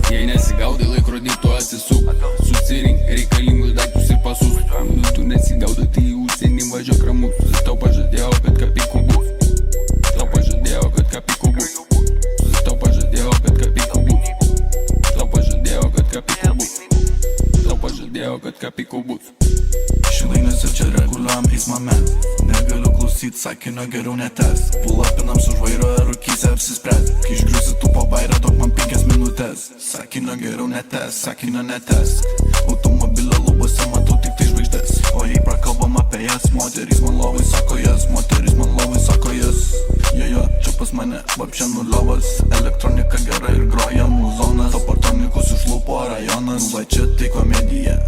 Jei nesigaudai laikrodį, tu atsisuk. Susirink reikalingus daiktus ir pasus. Tu nesigaudai, tai į užsienį važiuok ramus. Tau pažadėjau, kad kapikų bus. Tau pažadėjau, kad kapikų bus. Tau pažadėjau, kad kapikų bus. Tau pažadėjau, kad kapikų bus. Tau pažadėjau, kad kapikų bus. Šilainėse čia reguliuojam eismą mes. Negaliu klausyt sakinio, geriau netes. Pulapinam su žvairo ir rūkyse apsispręs. Kai išgriusi tu po bairę, duok man 5 minutės. Sakinio geriau netes, sakinio netes. Automobilio lubose matau tik tai žvaigždės. O jei prakalbam apie jas, moterys man lovai sako jas. Moterys man lovai sako jas. Jo, čia pas mane vapšė nuliovas. Elektronika gera ir groja muzonas. Tapartonikus iš lūpo rajonas. Va čia tai komedija.